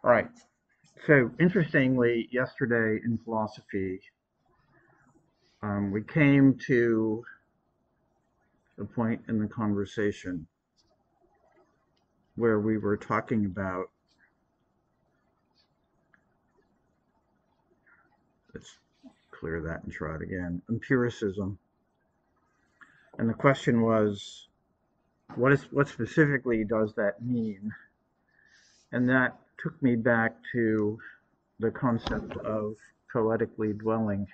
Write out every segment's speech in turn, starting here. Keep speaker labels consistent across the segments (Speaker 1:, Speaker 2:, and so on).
Speaker 1: All right. So interestingly, yesterday in philosophy, we came to a point in the conversation where we were talking about, let's clear that and try it again, empiricism. And the question was, what specifically does that mean? And that took me back to the concept of poetically dwelling.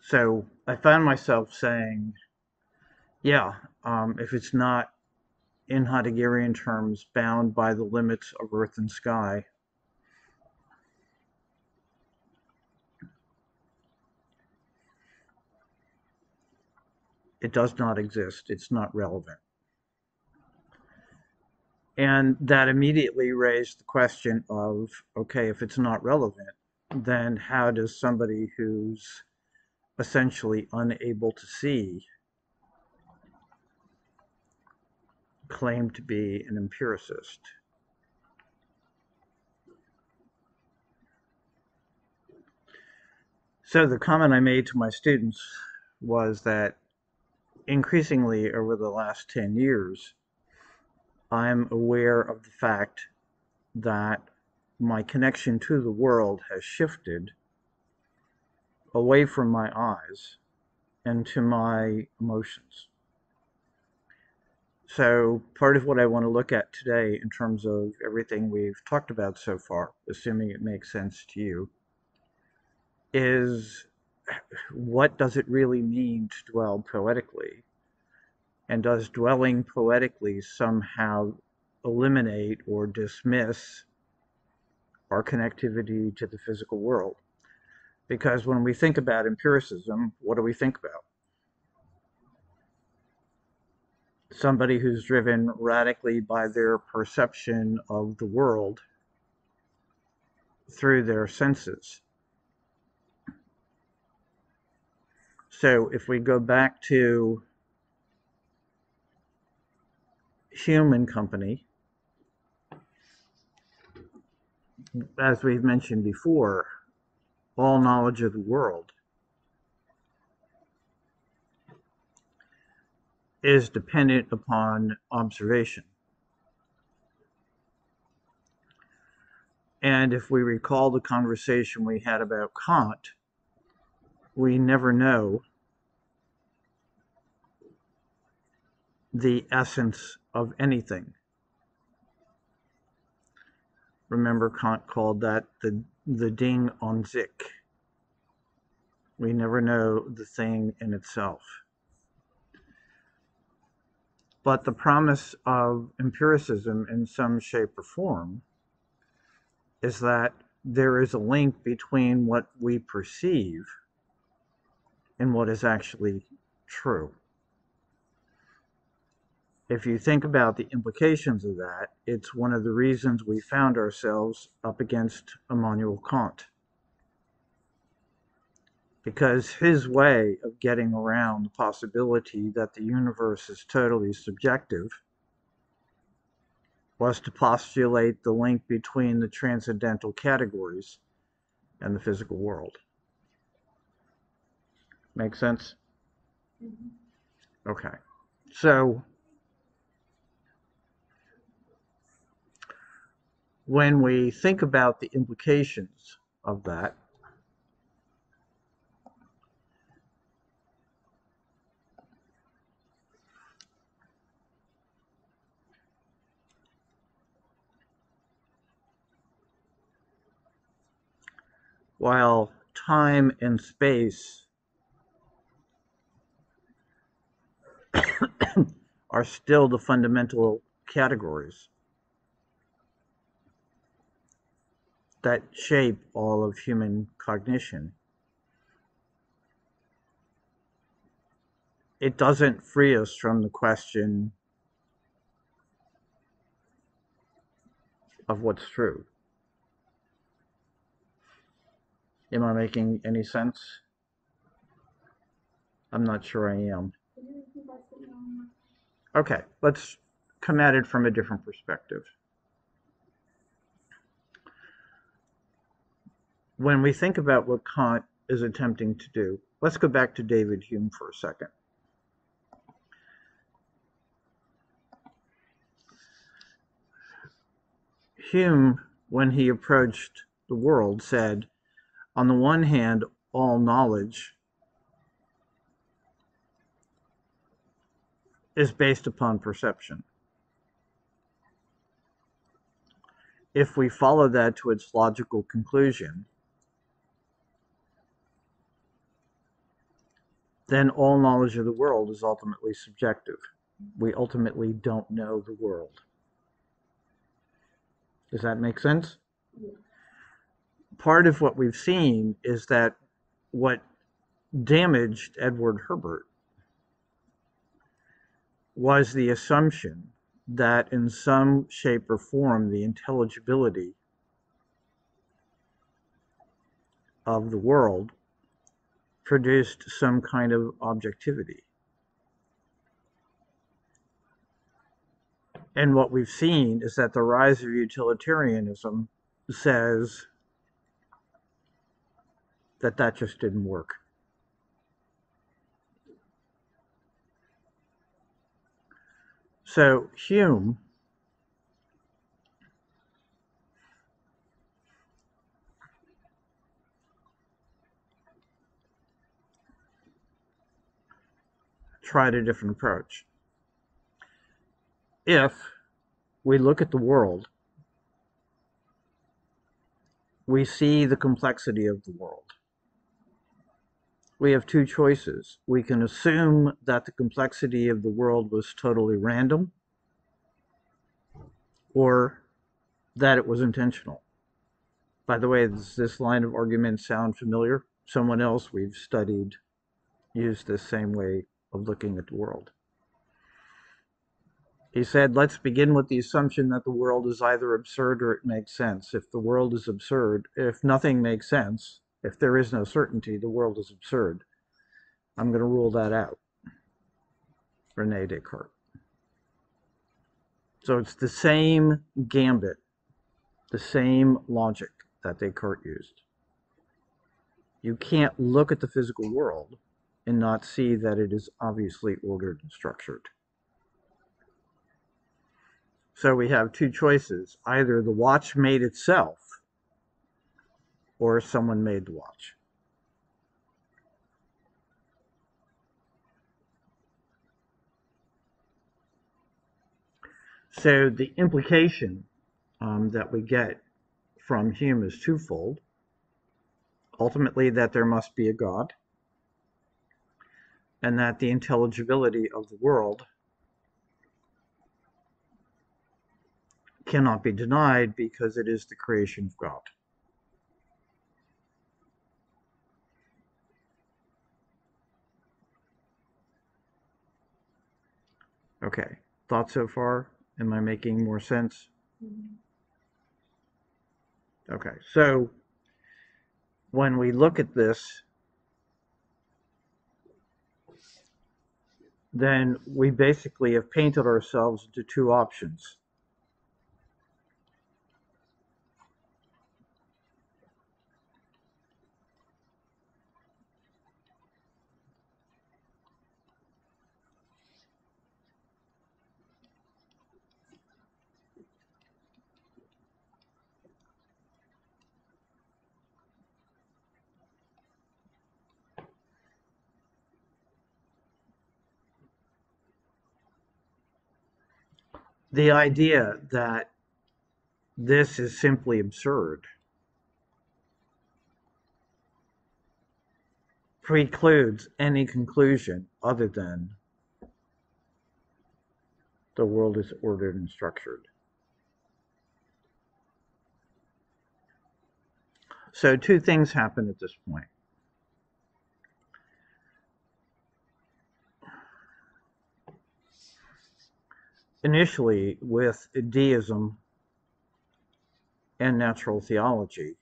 Speaker 1: So I found myself saying, yeah, if it's not in Heideggerian terms bound by the limits of earth and sky, it does not exist. It's not relevant. And that immediately raised the question of, okay, if it's not relevant, then how does somebody who's essentially unable to see claim to be an empiricist? So the comment I made to my students was that increasingly over the last 10 years, I'm aware of the fact that my connection to the world has shifted away from my eyes and to my emotions. So part of what I want to look at today in terms of everything we've talked about so far, assuming it makes sense to you, is what does it really mean to dwell poetically? And does dwelling poetically somehow eliminate or dismiss our connectivity to the physical world? Because when we think about empiricism, what do we think about? Somebody who's driven radically by their perception of the world through their senses. So if we go back to Hume and company, as we've mentioned before, all knowledge of the world is dependent upon observation. And if we recall the conversation we had about Kant, we never know the essence of anything. Remember, Kant called that the Ding an sich. We never know the thing in itself. But the promise of empiricism in some shape or form is that there is a link between what we perceive and what is actually true. If you think about the implications of that, it's one of the reasons we found ourselves up against Immanuel Kant. Because his way of getting around the possibility that the universe is totally subjective was to postulate the link between the transcendental categories and the physical world. Make sense? Okay. So when we think about the implications of that, while time and space are still the fundamental categories that shape all of human cognition, it doesn't free us from the question of what's true. Am I making any sense? I'm not sure I am. Okay, let's come at it from a different perspective. When we think about what Kant is attempting to do, let's go back to David Hume for a second. Hume, when he approached the world, said, on the one hand, all knowledge is based upon perception. If we follow that to its logical conclusion, then all knowledge of the world is ultimately subjective. We ultimately don't know the world. Does that make sense? Part of what we've seen is that what damaged Edward Herbert was the assumption that in some shape or form the intelligibility of the world produced some kind of objectivity. And what we've seen is that the rise of utilitarianism says that that just didn't work. So Hume tried a different approach. If we look at the world, we see the complexity of the world. We have two choices. We can assume that the complexity of the world was totally random, or that it was intentional. By the way, does this line of argument sound familiar? Someone else we've studied used this same way of looking at the world. He said, let's begin with the assumption that the world is either absurd or it makes sense. If the world is absurd, if nothing makes sense, if there is no certainty, the world is absurd. I'm going to rule that out. Rene Descartes. So it's the same gambit, the same logic that Descartes used. You can't look at the physical world and not see that it is obviously ordered and structured. So we have two choices. Either the watch made itself or someone made the watch. So the implication that we get from Hume is twofold. Ultimately, that there must be a God, and that the intelligibility of the world cannot be denied because it is the creation of God. Okay, thoughts so far? Am I making more sense? Okay, so when we look at this, then we basically have painted ourselves into two options. The idea that this is simply absurd precludes any conclusion other than the world is ordered and structured. So two things happen at this point. Initially, with deism and natural theology,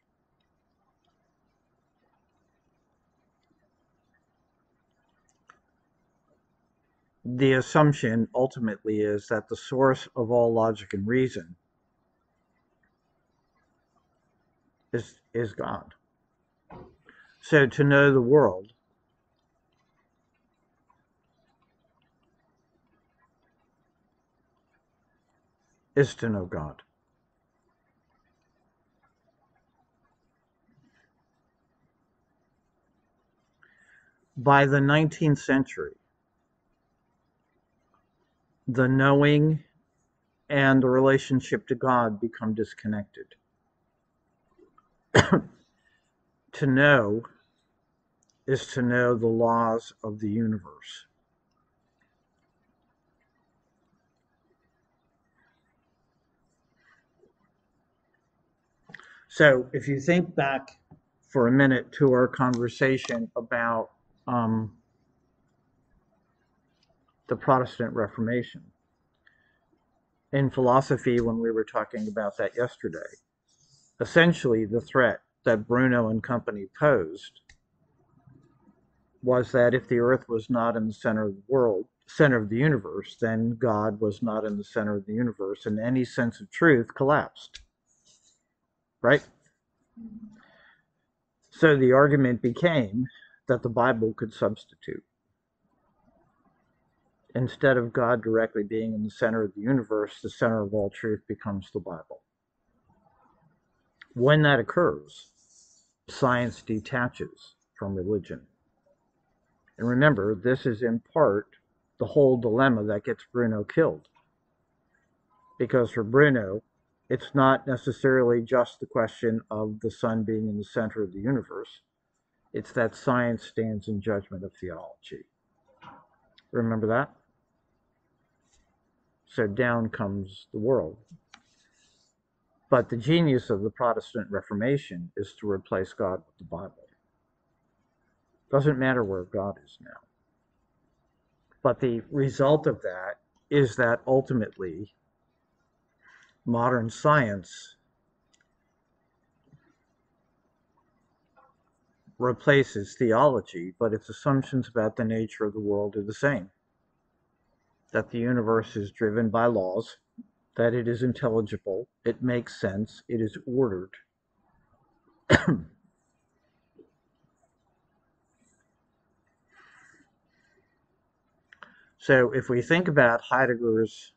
Speaker 1: the assumption ultimately is that the source of all logic and reason is God. So to know the world is to know God. By the 19th century, the knowing and the relationship to God become disconnected. To know is to know the laws of the universe. So if you think back for a minute to our conversation about um, the Protestant Reformation, in philosophy, when we were talking about that yesterday, essentially the threat that Bruno and company posed was that if the earth was not in the center of the world, center of the universe, then God was not in the center of the universe, and any sense of truth collapsed. Right? So the argument became that the Bible could substitute. Instead of God directly being in the center of the universe, the center of all truth becomes the Bible. When that occurs, science detaches from religion. And remember, this is in part the whole dilemma that gets Bruno killed. Because for Bruno, it's not necessarily just the question of the sun being in the center of the universe. It's that science stands in judgment of theology. Remember that? So down comes the world. But the genius of the Protestant Reformation is to replace God with the Bible. Doesn't matter where God is now. But the result of that is that ultimately modern science replaces theology, but its assumptions about the nature of the world are the same. That the universe is driven by laws, that it is intelligible, it makes sense, it is ordered. So if we think about Heidegger's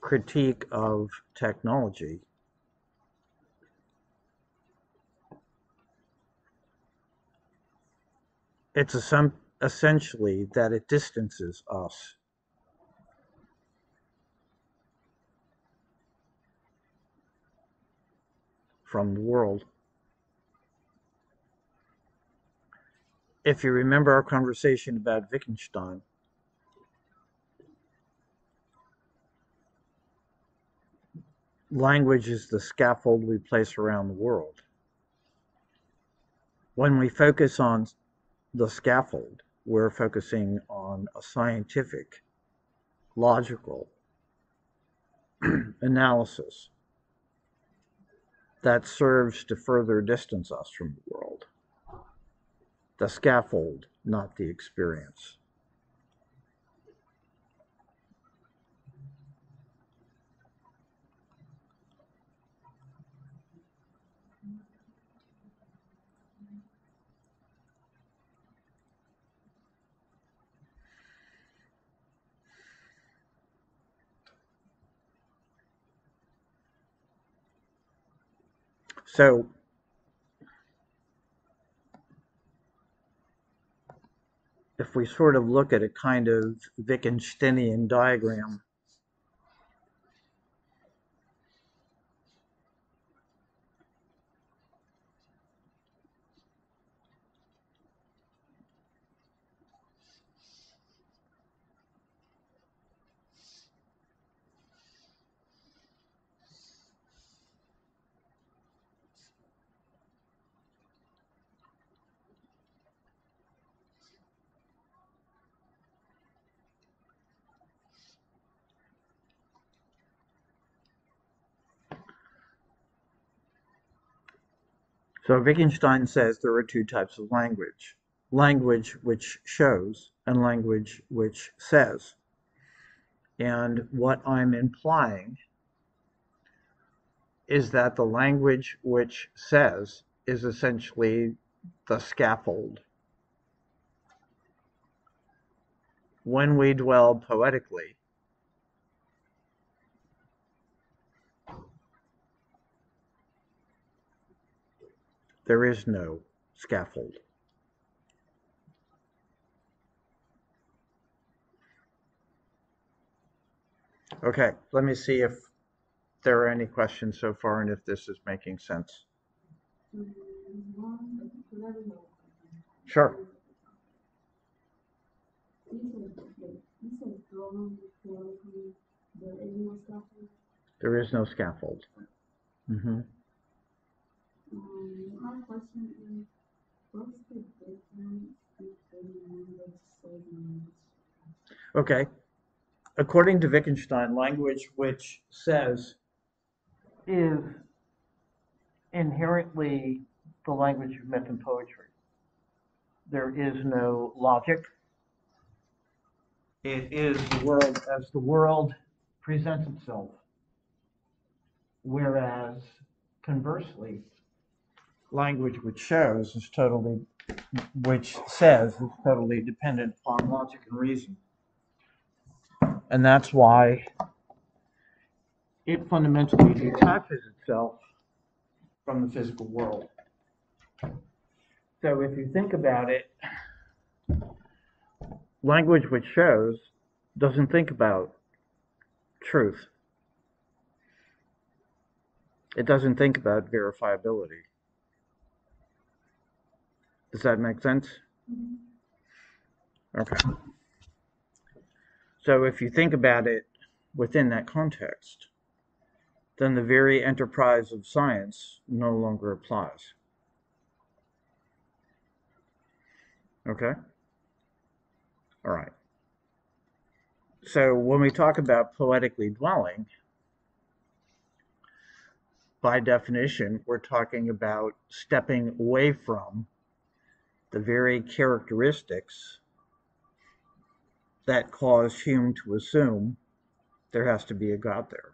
Speaker 1: critique of technology, it's essentially that it distances us from the world. If you remember our conversation about Wittgenstein, language is the scaffold we place around the world. When we focus on the scaffold, we're focusing on a scientific, logical analysis that serves to further distance us from the world. The scaffold, not the experience. So if we sort of look at a kind of Wittgensteinian diagram, so Wittgenstein says there are two types of language. language which shows and language which says. And what I'm implying is that the language which says is essentially the scaffold. When we dwell poetically, there is no scaffold. Okay, let me see if there are any questions so far and if this is making sense. Sure. There is no scaffold. Mm-hmm.
Speaker 2: My question is, what's the difference between language says and language?
Speaker 1: Okay. According to Wittgenstein, language which says is inherently the language of myth and poetry. There is no logic. It is the world as the world presents itself. Whereas, conversely, language which shows is totally, which says is totally dependent upon logic and reason. And that's why it fundamentally detaches itself from the physical world. So if you think about it, language which shows doesn't think about truth. It doesn't think about verifiability. Does that make sense? Okay. So if you think about it within that context, then the very enterprise of science no longer applies. Okay? All right. So when we talk about poetically dwelling, by definition, we're talking about stepping away from the very characteristics that cause Hume to assume there has to be a God there.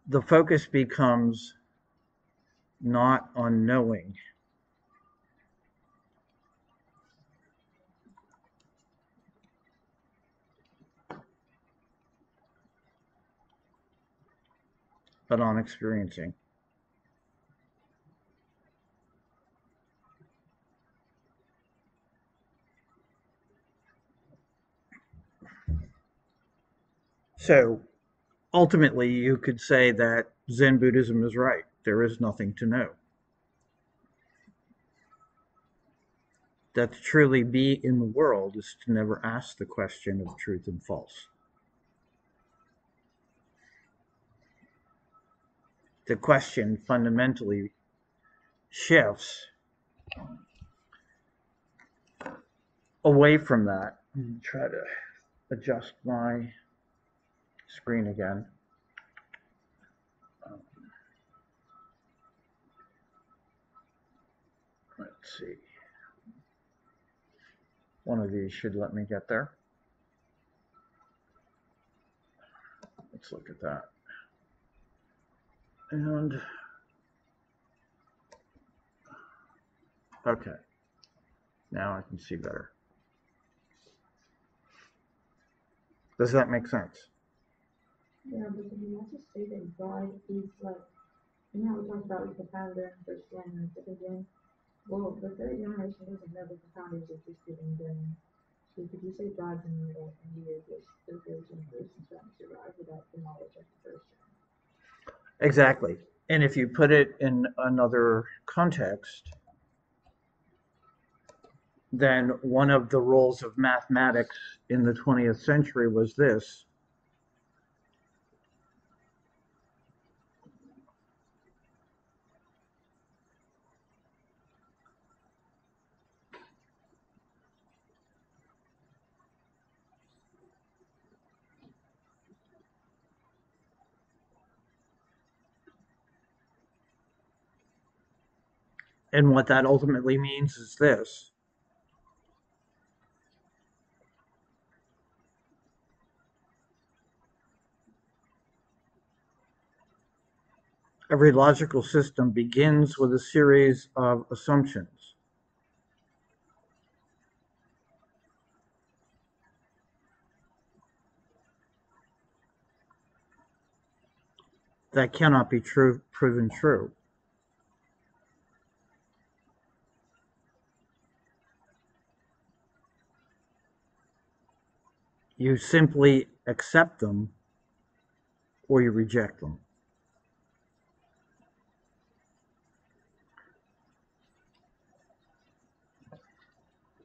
Speaker 1: The focus becomes not on knowing, but on experiencing. So ultimately, you could say that Zen Buddhism is right. There is nothing to know. That to truly be in the world is to never ask the question of truth and false. The question fundamentally shifts away from that. And try to adjust my screen again. Let's see. One of these should let me get there. Let's look at that. And okay, now I can see better. Does that make sense?
Speaker 2: Yeah, but can you also say that God is like, you know, we talked about like the founder and first gen and second gen. Well, the third generation doesn't know that the founders existed in them. So could you say God's immortal and we are just the third generation trying to survive without the knowledge of the first gen?
Speaker 1: Exactly. And if you put it in another context, then one of the rules of mathematics in the 20th century was this: And what that ultimately means is this: every logical system begins with a series of assumptions that cannot be proven true. You simply accept them or you reject them.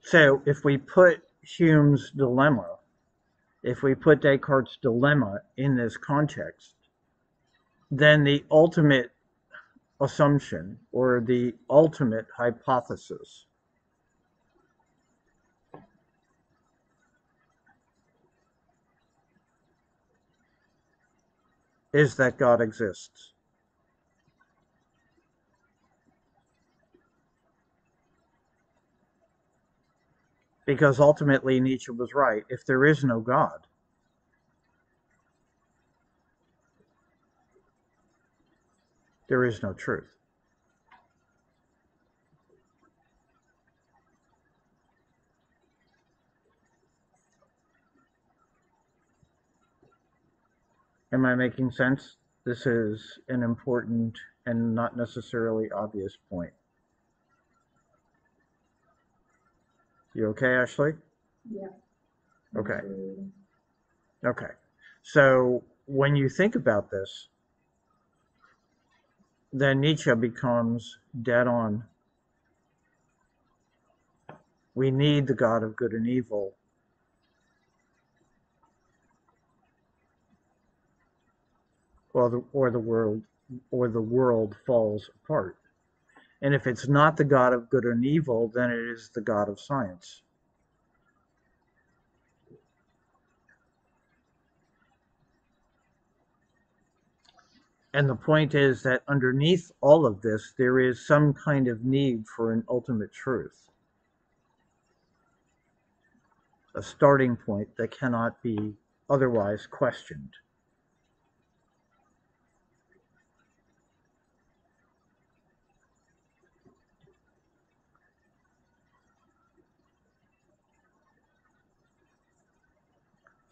Speaker 1: So if we put Hume's dilemma, if we put Descartes' dilemma in this context, then the ultimate assumption or the ultimate hypothesis is that God exists. Because ultimately Nietzsche was right. If there is no God, there is no truth. Am I making sense? This is an important and not necessarily obvious point. You okay, Ashley?
Speaker 2: Yeah.
Speaker 1: Okay.
Speaker 2: Absolutely.
Speaker 1: Okay. So when you think about this, then Nietzsche becomes dead on. We need the God of good and evil, or the world falls apart. And if it's not the God of good and evil, then it is the God of science. And the point is that underneath all of this, there is some kind of need for an ultimate truth, a starting point that cannot be otherwise questioned.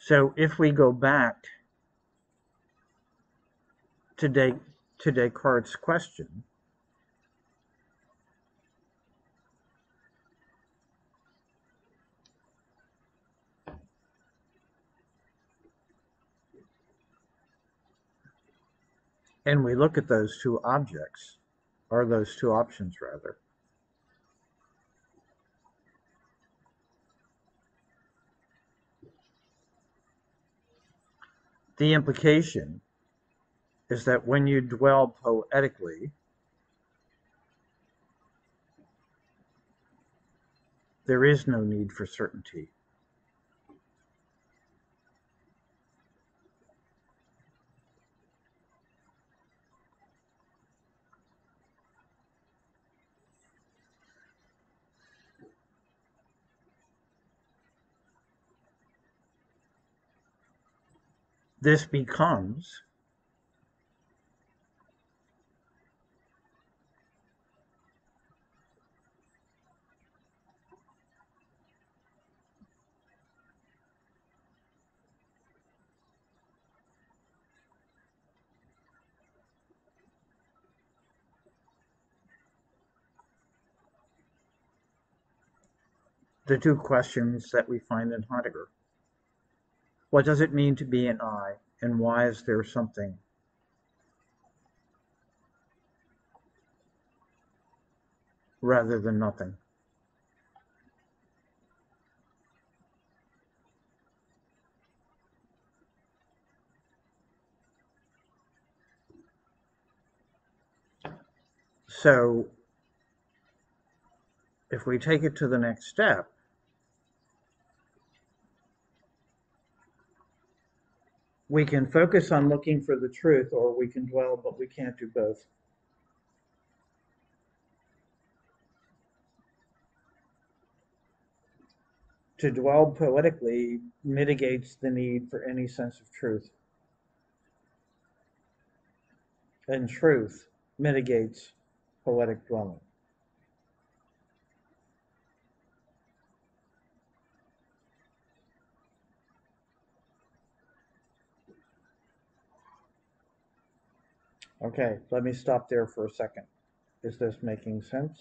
Speaker 1: So if we go back to, to Descartes' question, and we look at those two objects, or those two options rather, the implication is that when you dwell poetically, there is no need for certainty. This becomes the two questions that we find in Heidegger. What does it mean to be an I, and why is there something rather than nothing? So if we take it to the next step, we can focus on looking for the truth, or we can dwell, but we can't do both. To dwell poetically mitigates the need for any sense of truth, and truth mitigates poetic dwelling. Okay, let me stop there for a second. Is this making sense?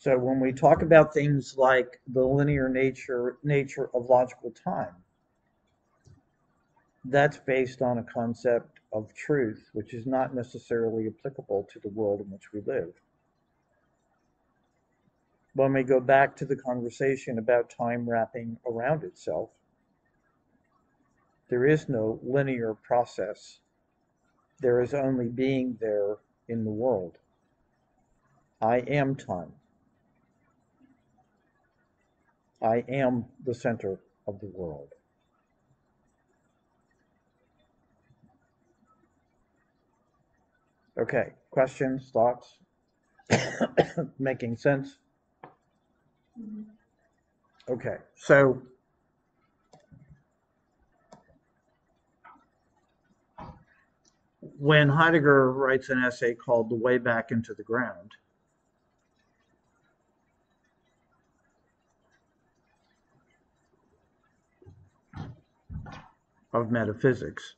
Speaker 1: So when we talk about things like the linear nature of logical time, that's based on a concept of truth, which is not necessarily applicable to the world in which we live. When we go back to the conversation about time wrapping around itself, there is no linear process. There is only being there in the world. I am time. I am the center of the world. Okay, questions, thoughts? Making sense? Okay, so when Heidegger writes an essay called The Way Back into the Ground, of metaphysics,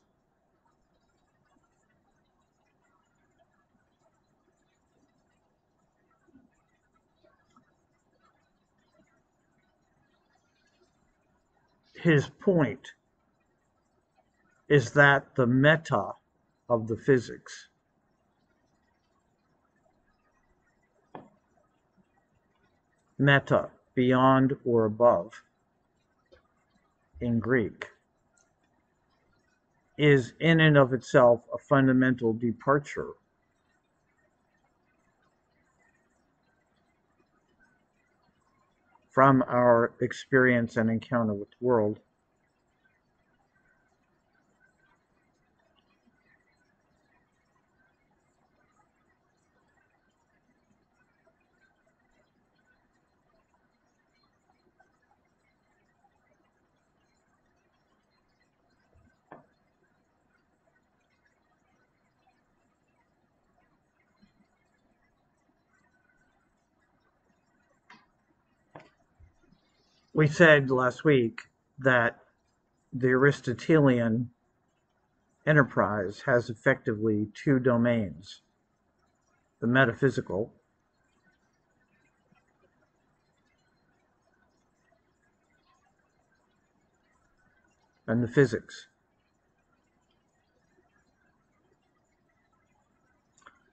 Speaker 1: his point is that the meta of the physics, meta, beyond or above, in Greek, is in and of itself a fundamental departure from our experience and encounter with the world. We said last week that the Aristotelian enterprise has effectively two domains: the metaphysical and the physics.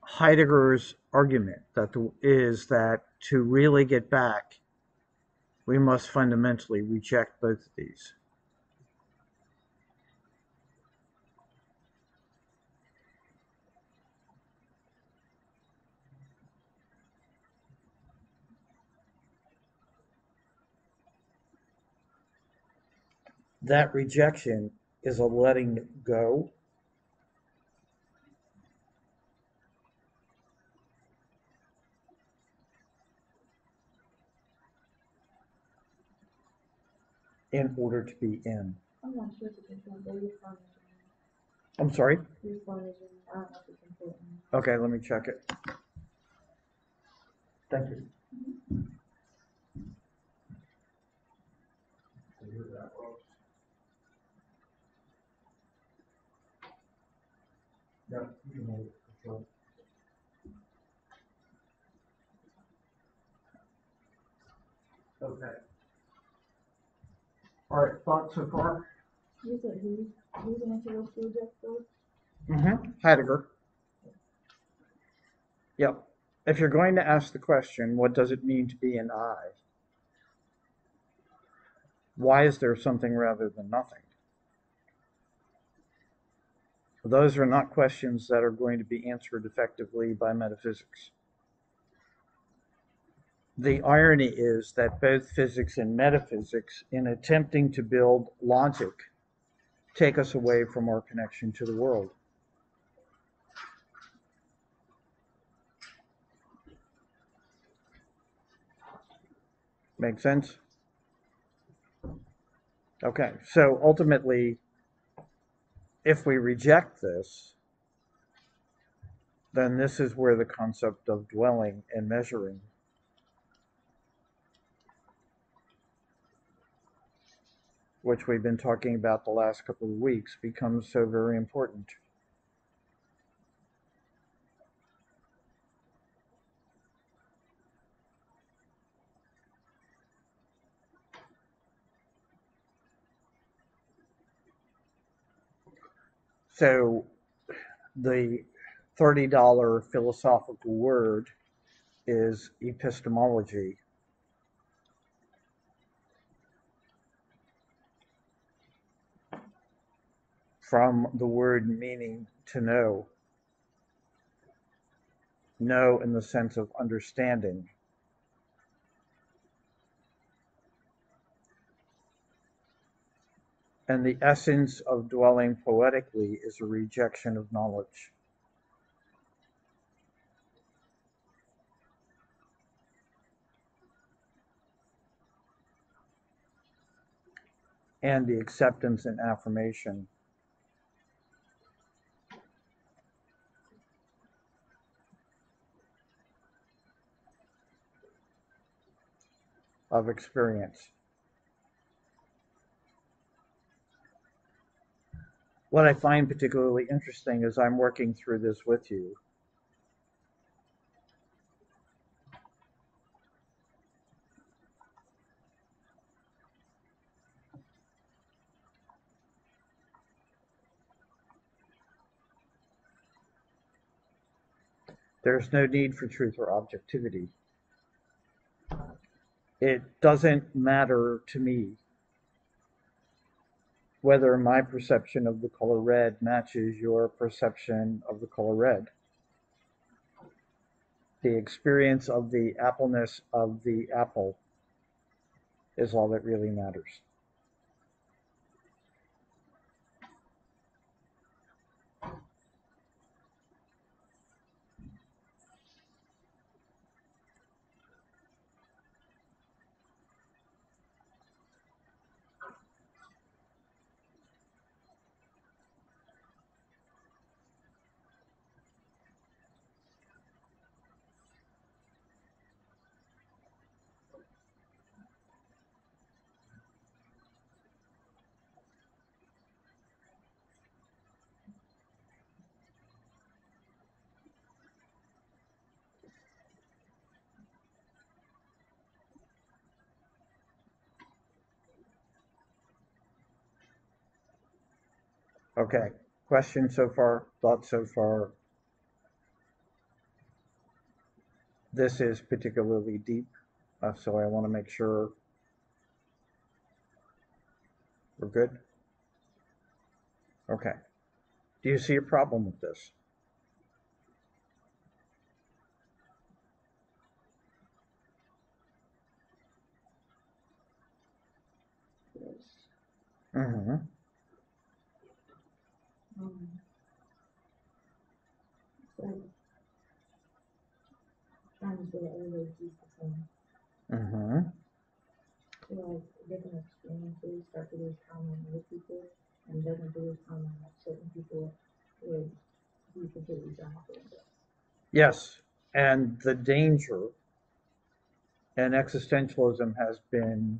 Speaker 1: Heidegger's argument is that to really get back, we must fundamentally reject both of these. That rejection is a letting go in order to be in.
Speaker 2: I'm not sure if it's important, but your phone is
Speaker 1: I'm sorry?
Speaker 2: ringing. Your phone is ringing. I don't know if it's important.
Speaker 1: Okay, let me check it. Thank you. Yeah, you can hold it for sure. Okay. All right, thoughts so far?
Speaker 2: You said who's answer those two first?
Speaker 1: Heidegger. Yep. If you're going to ask the question, what does it mean to be an I? Why is there something rather than nothing? Those are not questions that are going to be answered effectively by metaphysics. The irony is that both physics and metaphysics, in attempting to build logic, take us away from our connection to the world. Make sense? Okay, so ultimately, if we reject this, then this is where the concept of dwelling and measuring, which we've been talking about the last couple of weeks, becomes so very important. So the $30 philosophical word is epistemology, from the word meaning to know in the sense of understanding. And the essence of dwelling poetically is a rejection of knowledge. And the acceptance and affirmation of experience. What I find particularly interesting as I'm working through this with you there's no need for truth or objectivity. It doesn't matter to me whether my perception of the color red matches your perception of the color red. The experience of the appleness of the apple is all that really matters. Okay, questions so far, thoughts so far. This is particularly deep, so I want to make sure we're good. Okay. Do you see a problem with this?
Speaker 2: Yes.
Speaker 1: Mm-hmm.
Speaker 2: It's like trying to say that everybody sees the same.
Speaker 1: Mm-hmm.
Speaker 2: So like different experiences start to lose common with people and doesn't do common like certain people would be completely drawn off of it.
Speaker 1: Yes, and the danger and existentialism has been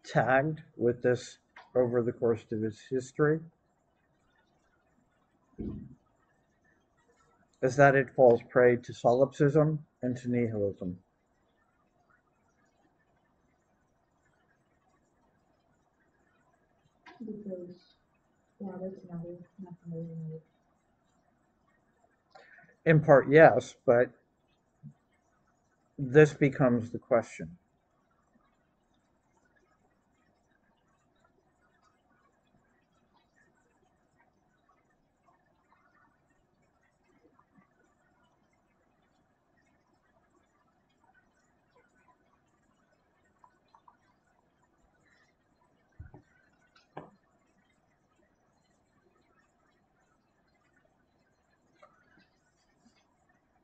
Speaker 1: tagged with this over the course of its history is that it falls prey to solipsism and to nihilism.
Speaker 2: Because yeah, that's another nothing really new.
Speaker 1: In part, yes, but this becomes the question.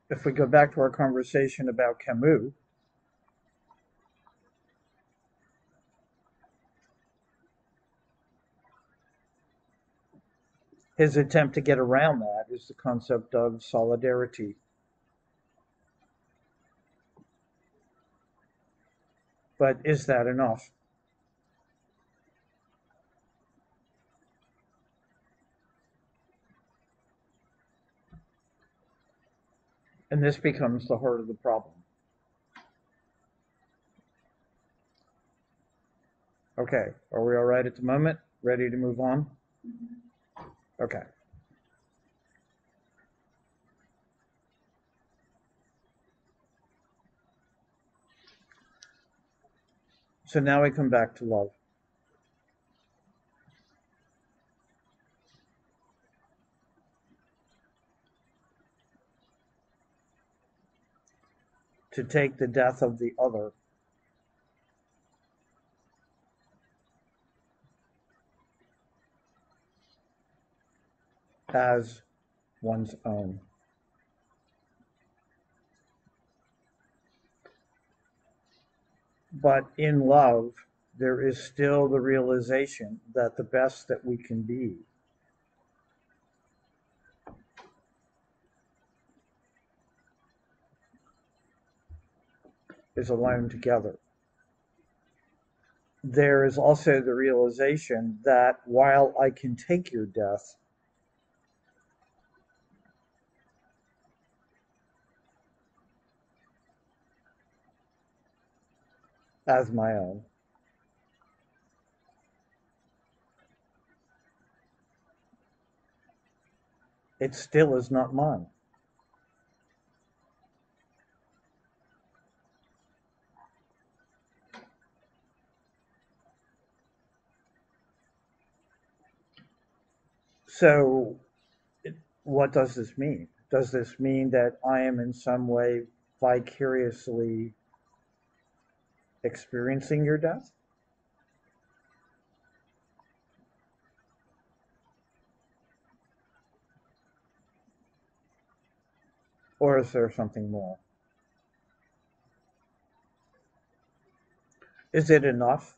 Speaker 1: If we go back to our conversation about Camus, His attempt to get around that is the concept of solidarity. But is that enough? And this becomes the heart of the problem. Okay, are we all right at the moment? Ready to move on? Okay. So now we come back to love. To take the death of the other as one's own. But in love, there is still the realization that the best that we can be is alone together. There is also the realization that while I can take your death, as my own, it still is not mine. So, what does this mean? Does this mean that I am in some way vicariously experiencing your death? Or is there something more? Is it enough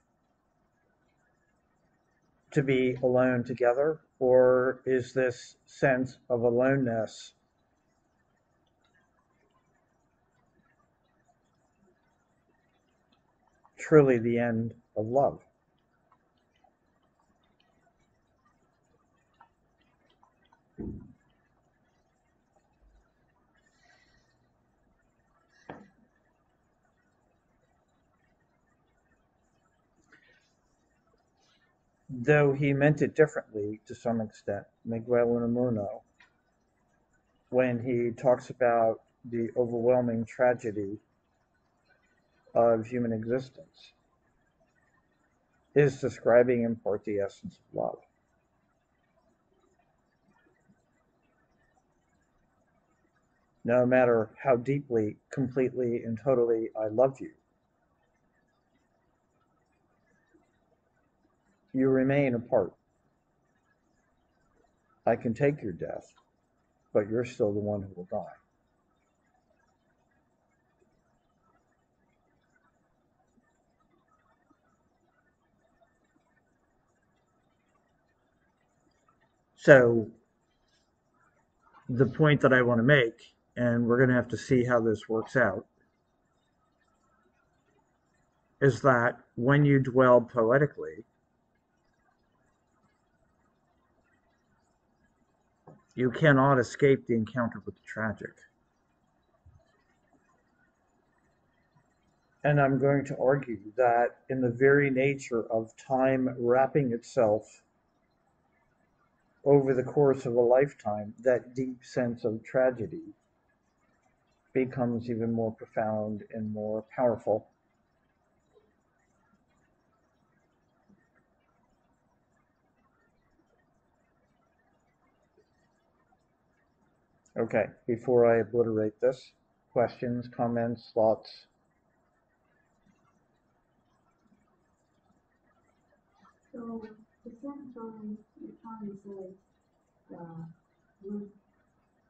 Speaker 1: to be alone together? Or is this sense of aloneness truly the end of love? Though he meant it differently to some extent, Miguel Unamuno, when he talks about the overwhelming tragedy of human existence, is describing in part the essence of love. No matter how deeply, completely, and totally I love you, you remain apart. I can take your death, but you're still the one who will die. So, the point that I want to make, and we're going to have to see how this works out, is that when you dwell poetically, you cannot escape the encounter with the tragic. And I'm going to argue that in the very nature of time wrapping itself over the course of a lifetime, that deep sense of tragedy becomes even more profound and more powerful. Okay, before I obliterate this, questions, comments, thoughts?
Speaker 2: So, essentially, you're trying to say that with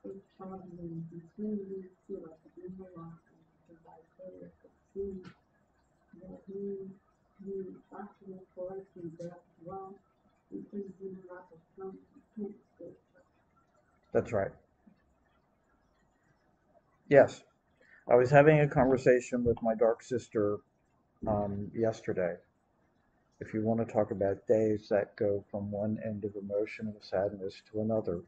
Speaker 2: the traveling between these two, like the Boomerang and the vicarious experience, that you actually correctly that well, because you have a strong sense that
Speaker 1: That's right. Yes. I was having a conversation with my dark sister yesterday. If you want to talk about days that go from one end of emotional sadness to another,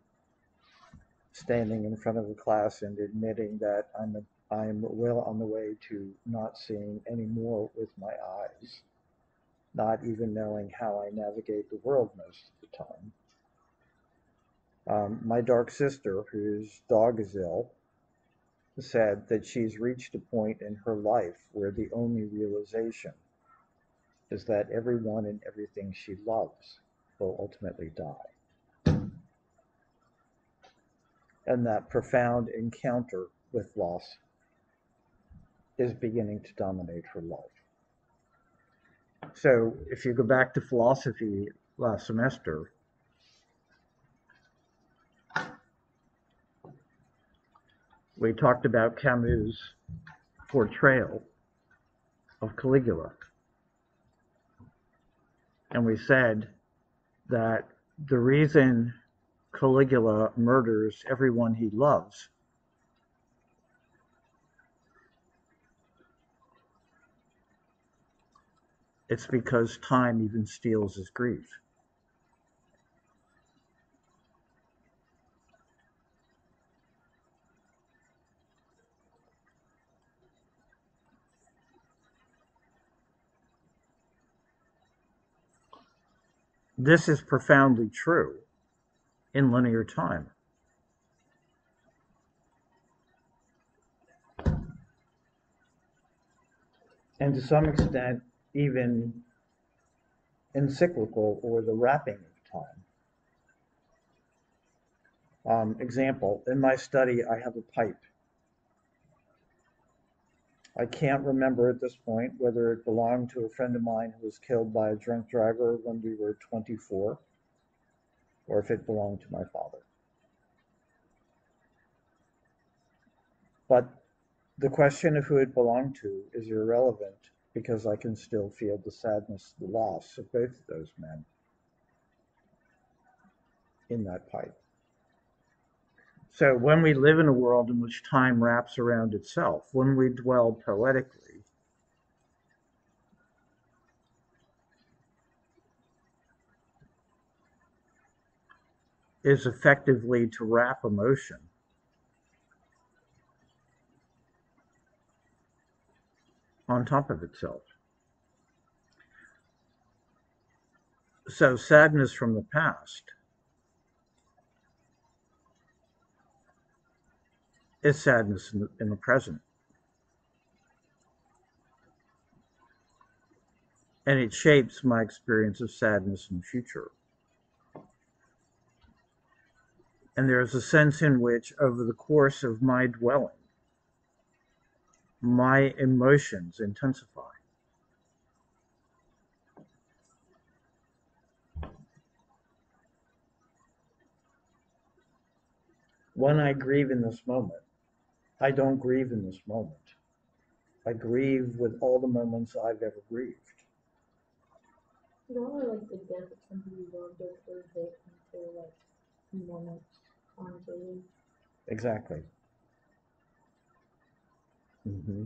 Speaker 1: standing in front of a class and admitting that I'm well on the way to not seeing any more with my eyes, not even knowing how I navigate the world most of the time. My dark sister, whose dog is ill, said that she's reached a point in her life where the only realization is that everyone and everything she loves will ultimately die. And that profound encounter with loss is beginning to dominate her life. So if you go back to philosophy last semester, we talked about Camus' portrayal of Caligula. And we said that the reason Caligula murders everyone he loves it's because time even steals his grief. This is profoundly true in linear time. And to some extent, even encyclical or the wrapping of time. Example, in my study, I have a pipe. I can't remember at this point whether it belonged to a friend of mine who was killed by a drunk driver when we were 24, or if it belonged to my father. But the question of who it belonged to is irrelevant because I can still feel the sadness, the loss of both of those men in that pipe. So when we live in a world in which time wraps around itself, when we dwell poetically, is effectively to wrap emotion on top of itself. So sadness from the past is sadness in the present. And it shapes my experience of sadness in the future. And there's a sense in which, over the course of my dwelling, my emotions intensify. When I grieve in this moment, I don't grieve in this moment. I grieve with all the moments I've ever grieved.
Speaker 2: You know, like the death of somebody you loved or hit into like moments onto.
Speaker 1: Exactly. Mm-hmm.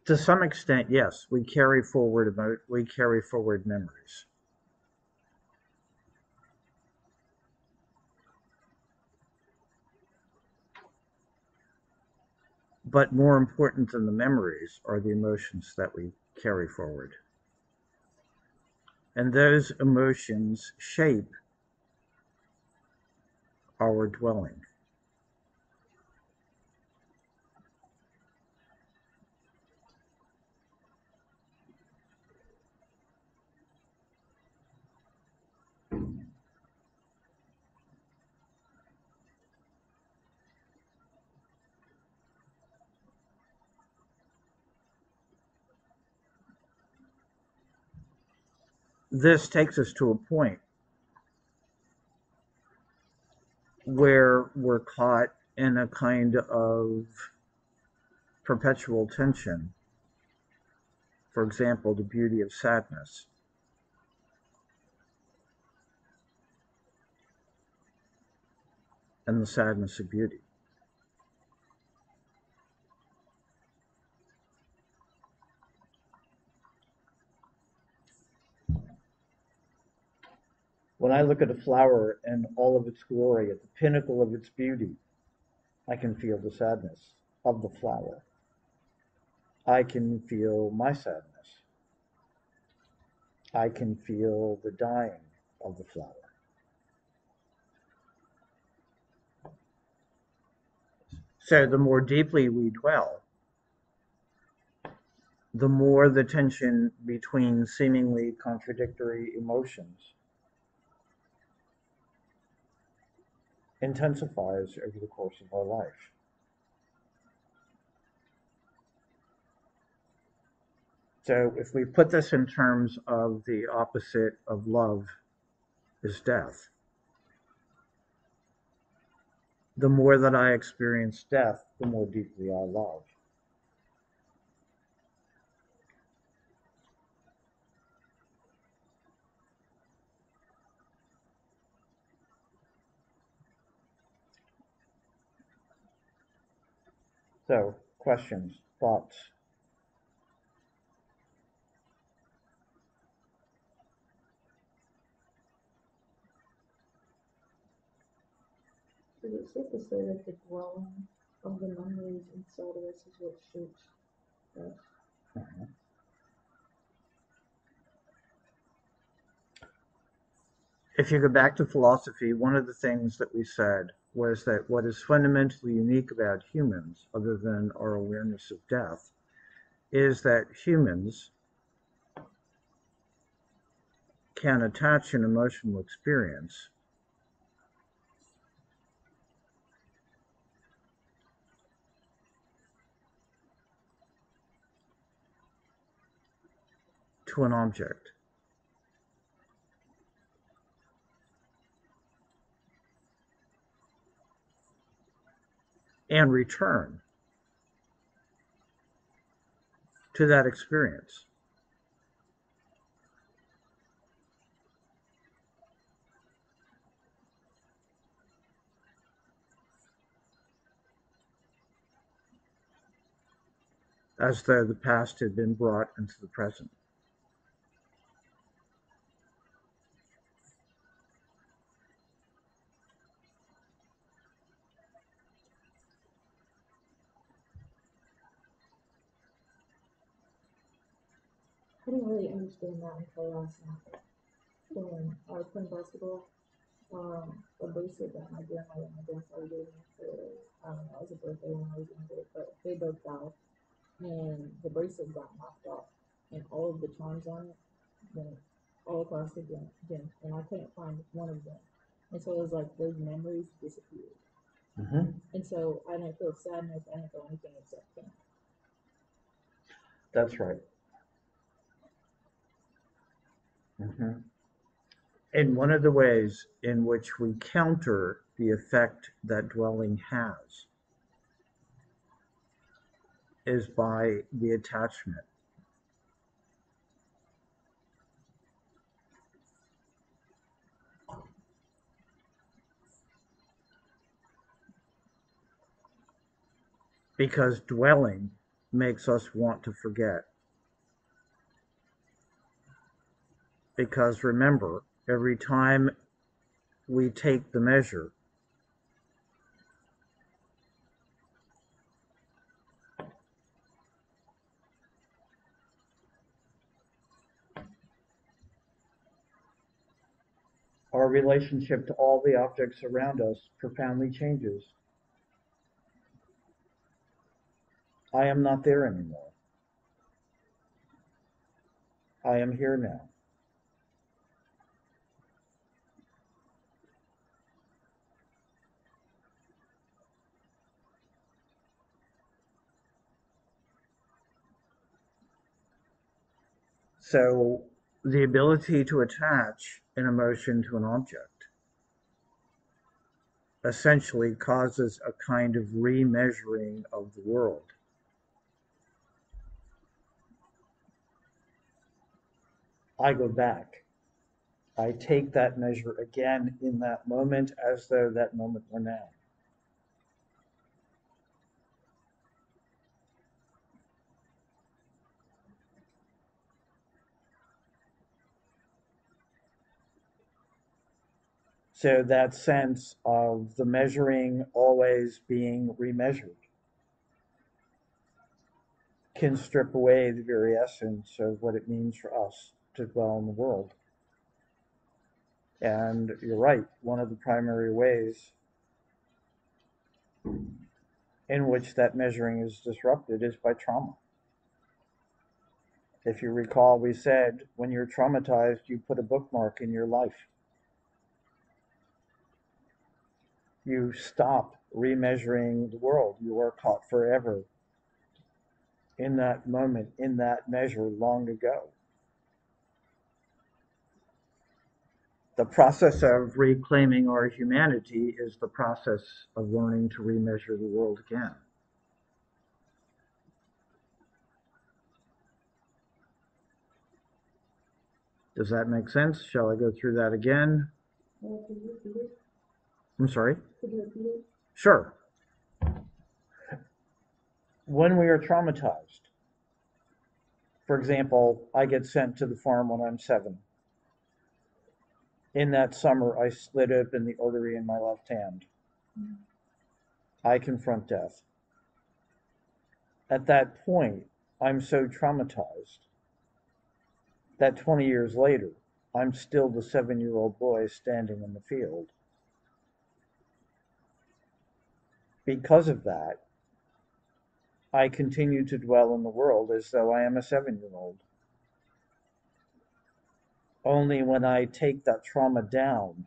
Speaker 1: To some extent, yes, we carry forward memories. But more important than the memories are the emotions that we carry forward. And those emotions shape our dwelling. This takes us to a point where we're caught in a kind of perpetual tension. For example, the beauty of sadness. and the sadness of beauty. When I look at a flower in all of its glory, at the pinnacle of its beauty, I can feel the sadness of the flower. I can feel my sadness. I can feel the dying of the flower. So the more deeply we dwell, the more the tension between seemingly contradictory emotions intensifies over the course of our life. So if we put this in terms of the opposite of love is death, the more that I experience death, the more deeply I love. So, questions, thoughts?
Speaker 2: Is it safe to say that the dwelling of the memories inside of us is what shapes us?
Speaker 1: Mhm. If you go back to philosophy, one of the things that we said was that what is fundamentally unique about humans, other than our awareness of death, is that humans can attach an emotional experience to an object and return to that experience. As though the past had been brought into the present.
Speaker 2: I didn't really understand that until last night. When I was playing basketball, a bracelet that my grandmother and my grandfather gave me for, I don't know, it was a birthday when I was younger, but they both died. And the bracelet got knocked off. And all of the charms on it went all across the gym. And I couldn't find one of them. And so it was like those memories disappeared.
Speaker 1: Mm-hmm.
Speaker 2: And so I didn't feel sadness, I didn't feel anything except pain.
Speaker 1: That's right. Mm-hmm. And one of the ways in which we counter the effect that dwelling has is by the attachment. Because dwelling makes us want to forget. Because remember, every time we take the measure, our relationship to all the objects around us profoundly changes. I am not there anymore. I am here now. So the ability to attach an emotion to an object essentially causes a kind of remeasuring of the world. I go back. I take that measure again in that moment as though that moment were now. So that sense of the measuring always being remeasured can strip away the very essence of what it means for us to dwell in the world. And you're right, one of the primary ways in which that measuring is disrupted is by trauma. If you recall, we said when you're traumatized, you put a bookmark in your life. You stop remeasuring the world. You are caught forever in that moment, in that measure long ago. The process of reclaiming our humanity is the process of learning to remeasure the world again. Does that make sense? Shall I go through that again? I'm sorry? Sure. When we are traumatized, for example, I get sent to the farm when I'm 7. In that summer, I slit open the artery in my left hand. I confront death. At that point, I'm so traumatized that 20 years later, I'm still the 7-year-old boy standing in the field. Because of that, I continue to dwell in the world as though I am a 7-year-old. Only when I take that trauma down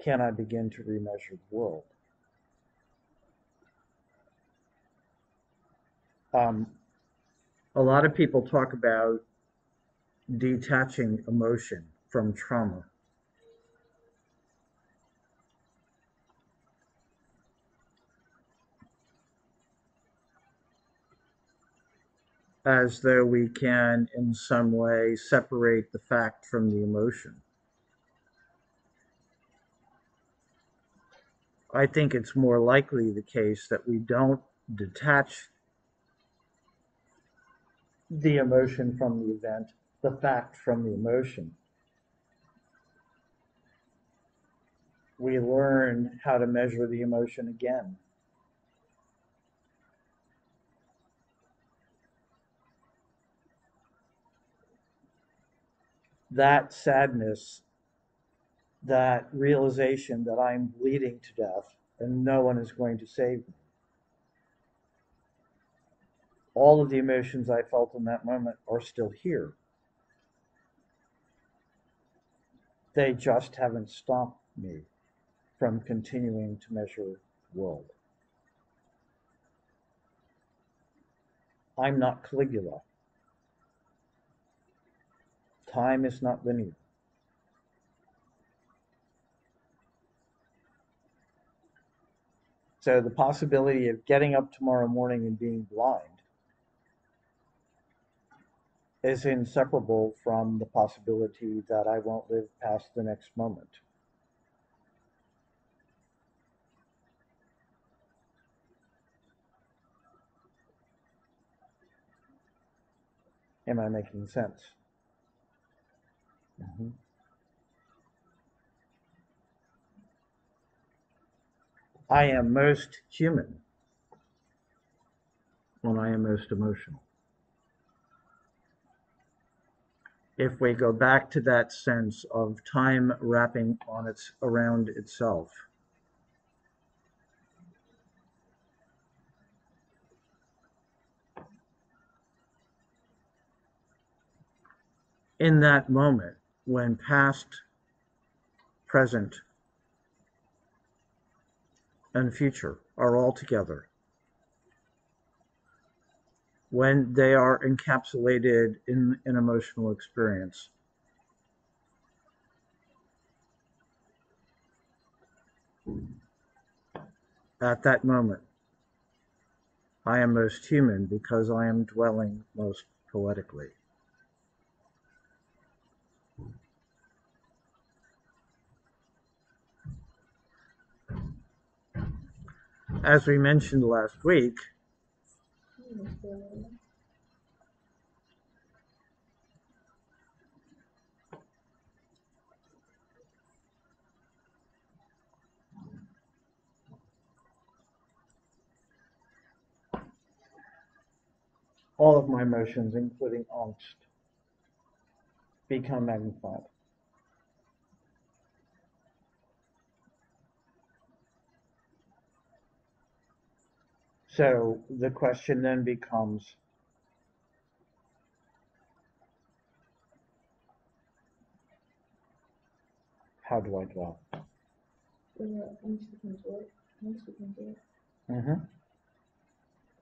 Speaker 1: can I begin to remeasure the world. A lot of people talk about detaching emotion from trauma. As though we can, in some way, separate the fact from the emotion. I think it's more likely the case that we don't detach the emotion from the event, the fact from the emotion. We learn how to measure the emotion again. That sadness, that realization that I'm bleeding to death and no one is going to save me. All of the emotions I felt in that moment are still here. They just haven't stopped me from continuing to measure the world. I'm not Caligula. Time is not linear. So the possibility of getting up tomorrow morning and being blind is inseparable from the possibility that I won't live past the next moment. Am I making sense? Mm-hmm. I am most human when I am most emotional. If we go back to that sense of time wrapping around itself, in that moment when past, present, and future are all together, when they are encapsulated in an emotional experience, at that moment, I am most human because I am dwelling most poetically. As we mentioned last week, all of my emotions, including angst, become magnified. So the question then becomes, how do I dwell?
Speaker 2: Angst becomes what? Angst becomes what?
Speaker 1: Mm-hmm.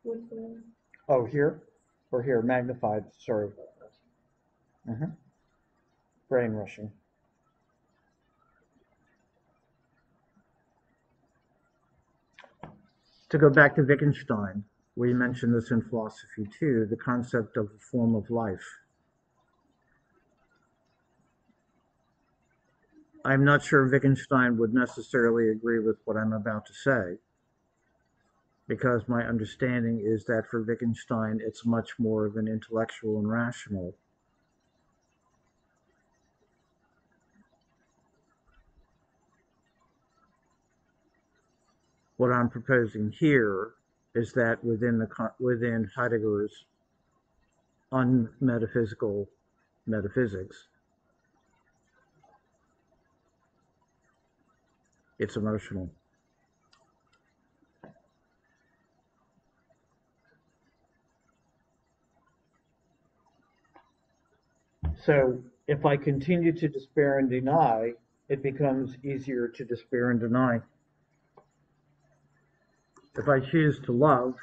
Speaker 2: What's the?
Speaker 1: Oh, here? Or here, magnified, sorry. Mm-hmm. Brain rushing. To go back to Wittgenstein, we mentioned this in philosophy too, the concept of a form of life. I'm not sure Wittgenstein would necessarily agree with what I'm about to say, because my understanding is that for Wittgenstein, it's much more of an intellectual and rational. What I'm proposing here is that within Heidegger's unmetaphysical metaphysics, it's emotional. So if I continue to despair and deny, it becomes easier to despair and deny. If I choose to love,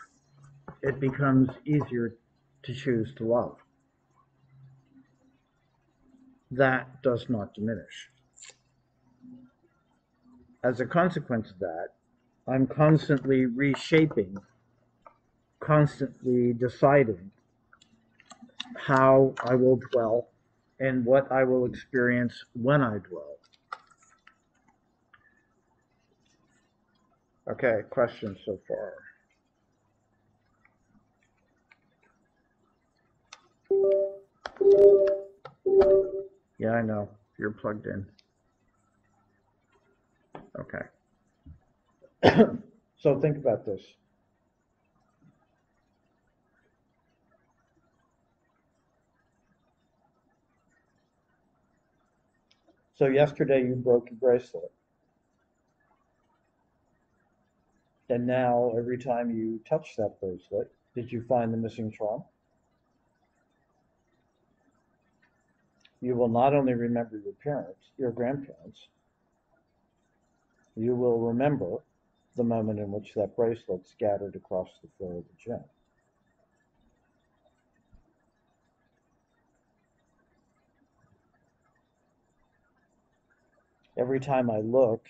Speaker 1: it becomes easier to choose to love. That does not diminish. As a consequence of that, I'm constantly reshaping, constantly deciding how I will dwell and what I will experience when I dwell. Okay, questions so far? Yeah, I know. You're plugged in. Okay. So think about this. So yesterday you broke your bracelet, and now every time you touch that bracelet, did you find the missing charm? You will not only remember your parents, your grandparents, you will remember the moment in which that bracelet scattered across the floor of the gym. Every time I look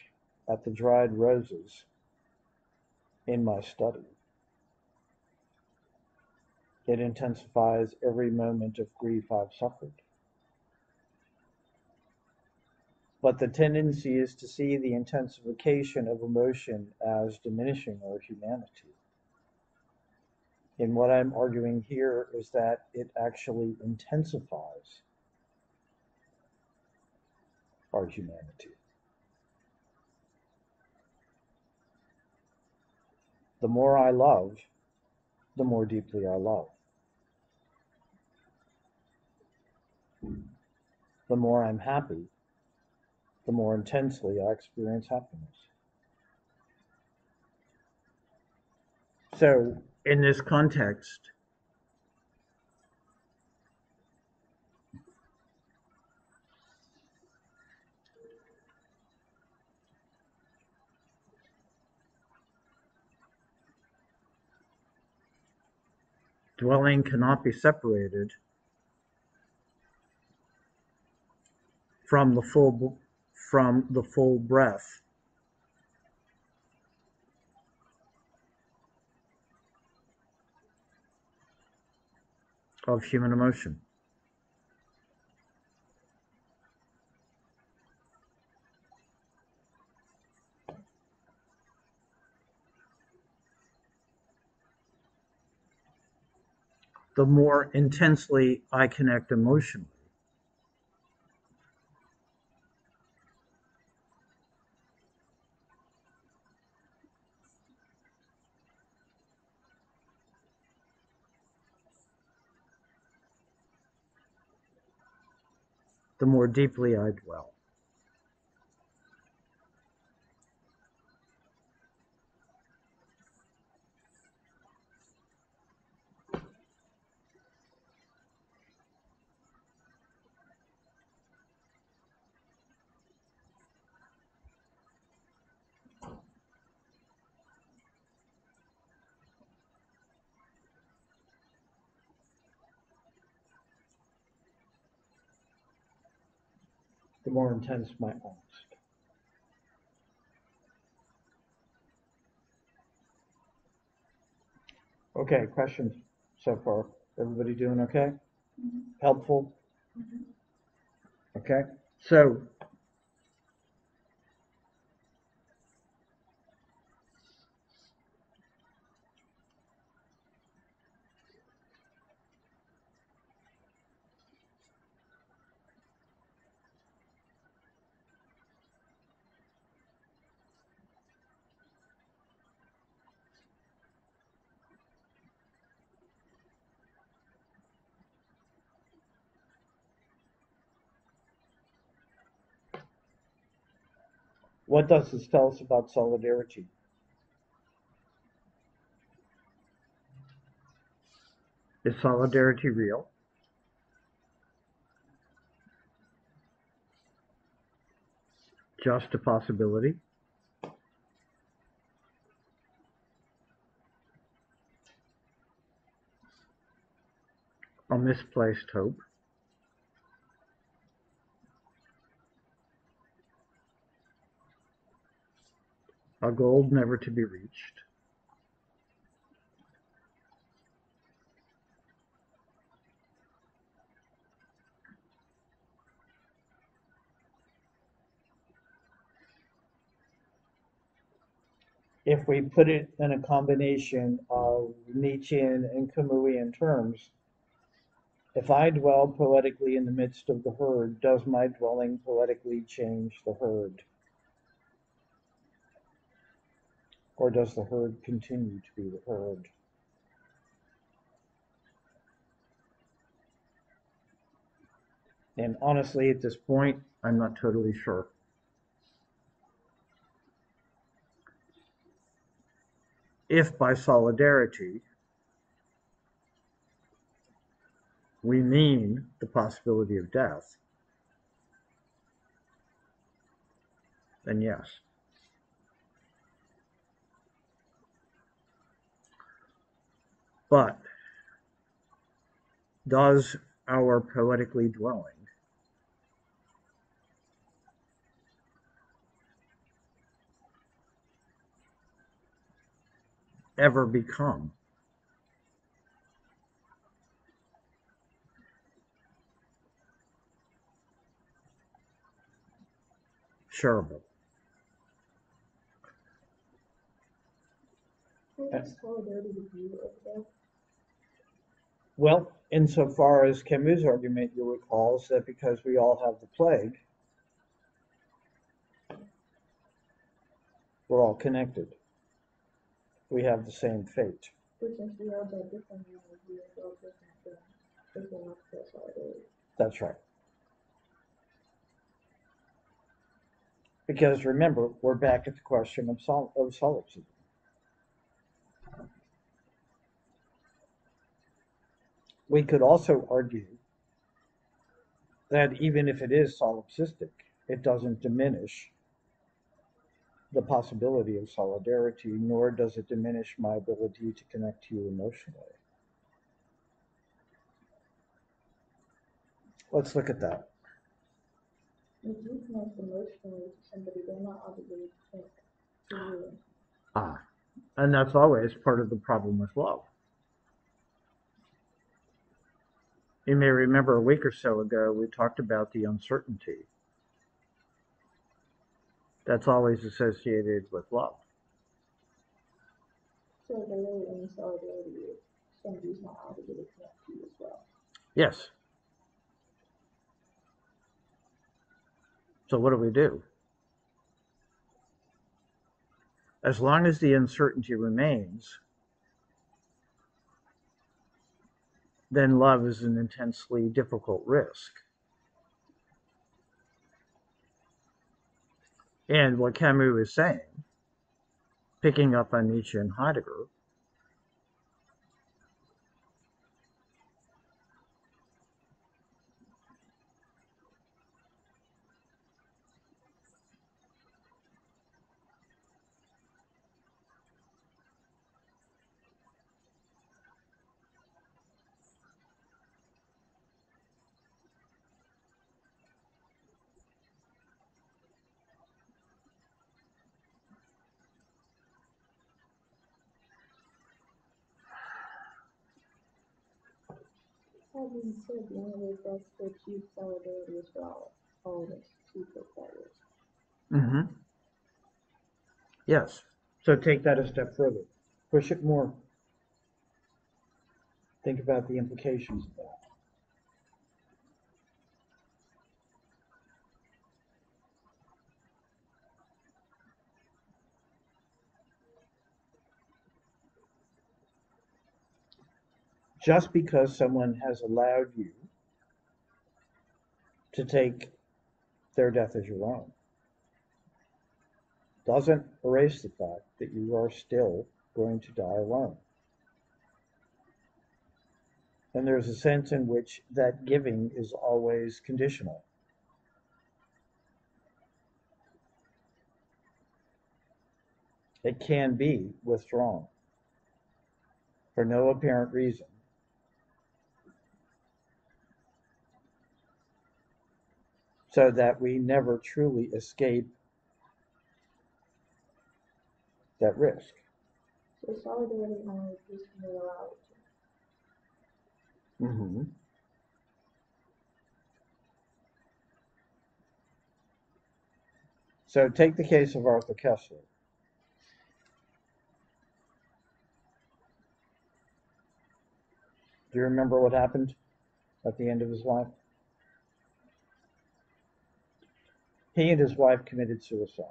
Speaker 1: at the dried roses in my study, it intensifies every moment of grief I've suffered. But the tendency is to see the intensification of emotion as diminishing our humanity. And what I'm arguing here is that it actually intensifies our humanity. The more I love, the more deeply I love. The more I'm happy, the more intensely I experience happiness. So, in this context, dwelling cannot be separated from the full breath of human emotion. The more intensely I connect emotionally, the more deeply I dwell. The more intense my angst. Okay, questions so far? Everybody doing okay? Helpful? Okay, so what does this tell us about solidarity? Is solidarity real? Just a possibility? A misplaced hope? A goal never to be reached? If we put it in a combination of Nietzschean and Camusian terms, if I dwell poetically in the midst of the herd, does my dwelling poetically change the herd? Or does the herd continue to be the herd? And honestly, at this point, I'm not totally sure. If by solidarity we mean the possibility of death, then yes. But does our poetically dwelling ever become shareable? Well, insofar as Camus' argument, you'll recall, is that because we all have the plague, we're all connected. We have the same fate.
Speaker 2: But since we are by different meanings, we are all different things. It's not just solidarity.
Speaker 1: That's right. Because remember, we're back at the question of solipsism. We could also argue that even if it is solipsistic, it doesn't diminish the possibility of solidarity, nor does it diminish my ability to connect to you emotionally. Let's look at that.
Speaker 2: If you connect emotionally to somebody, they're not obligated to connect to you.
Speaker 1: And that's always part of the problem with love. You may remember a week or so ago, we talked about the uncertainty that's always associated with love.
Speaker 2: So the really only solidarity is somebody's not obligated to connect to you as well.
Speaker 1: Yes. So what do we do? As long as the uncertainty remains, then love is an intensely difficult risk. And what Camus is saying, picking up on Nietzsche and Heidegger,
Speaker 2: That being said, the only way for us to achieve solidarity is for all of us to take that risk.
Speaker 1: mm-hmm. Yes. So take that a step further. Push it more. Think about the implications of that. Just because someone has allowed you to take their death as your own doesn't erase the fact that you are still going to die alone. And there's a sense in which that giving is always conditional. It can be withdrawn for no apparent reason, so that we never truly escape that risk.
Speaker 2: So solidarity only exists when we allow it to.
Speaker 1: Mm-hmm. So take the case of Arthur Kessler. Do you remember what happened at the end of his life? He and his wife committed suicide.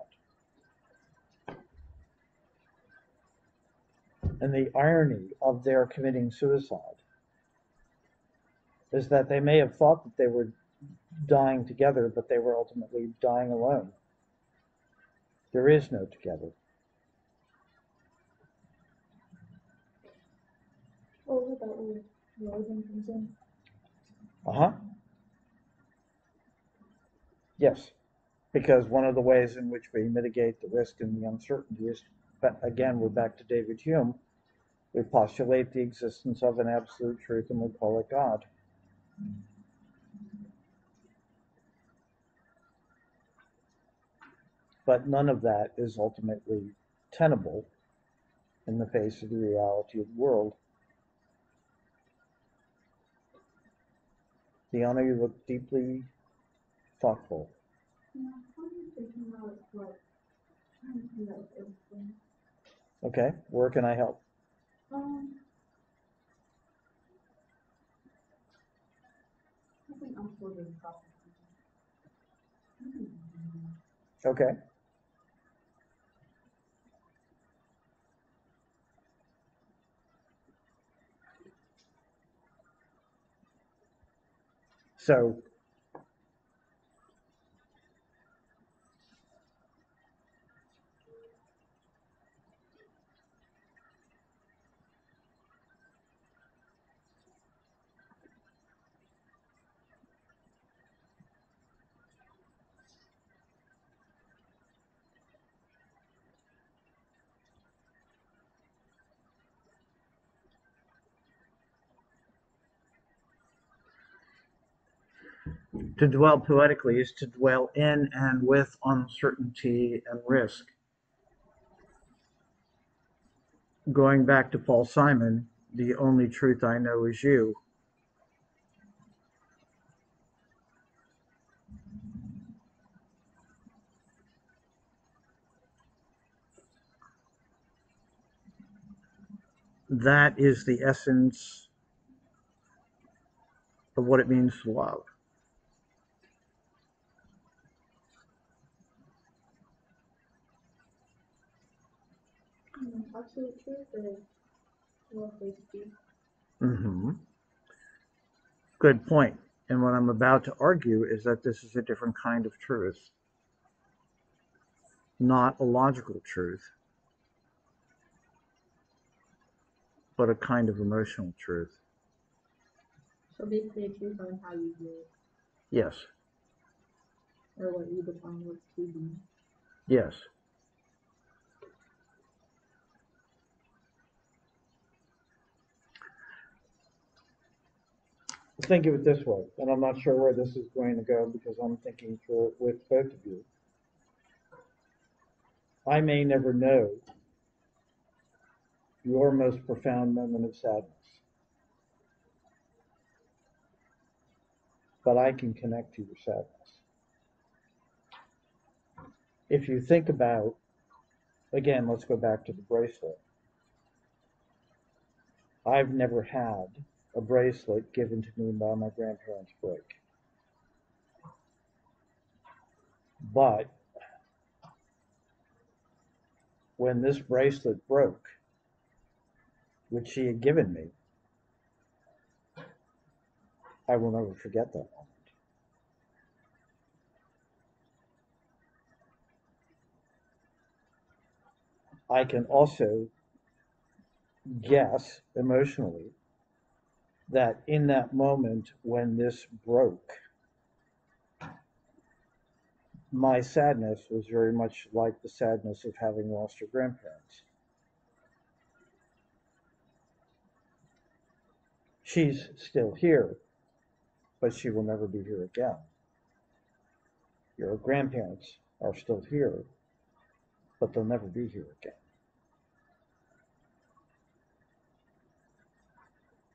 Speaker 1: And the irony of their committing suicide is that they may have thought that they were dying together, but they were ultimately dying alone. There is no together.
Speaker 2: What was it that word? Religion comes in?
Speaker 1: Uh-huh. Yes. Because one of the ways in which we mitigate the risk and the uncertainty is, again, we're back to David Hume, we postulate the existence of an absolute truth and we call it God. But none of that is ultimately tenable in the face of the reality of the world. Deanna, you look deeply thoughtful.
Speaker 2: Yeah, I'm thinking about what trying to do that with everything.
Speaker 1: Okay, where can I help?
Speaker 2: I think I'm still getting processing.
Speaker 1: Okay. So to dwell poetically is to dwell in and with uncertainty and risk. Going back to Paul Simon, the only truth I know is you. That is the essence of what it means to love.
Speaker 2: Absolute truth or roughly speak?
Speaker 1: Mm-hmm. Good point. And what I'm about to argue is that this is a different kind of truth. not a logical truth, but a kind of emotional truth.
Speaker 2: So basically, a truth on how you view it,
Speaker 1: Yes,
Speaker 2: or what you define what to be.
Speaker 1: yes. Think of it this way, and I'm not sure where this is going to go because I'm thinking through it with both of you. I may never know your most profound moment of sadness, but I can connect to your sadness. If you think about, again, let's go back to the bracelet. I've never had a bracelet given to me by my grandparents break. But when this bracelet broke, which she had given me, I will never forget that moment. I can also guess emotionally that in that moment when this broke, my sadness was very much like the sadness of having lost your grandparents. She's still here, but she will never be here again. Your grandparents are still here, but they'll never be here again.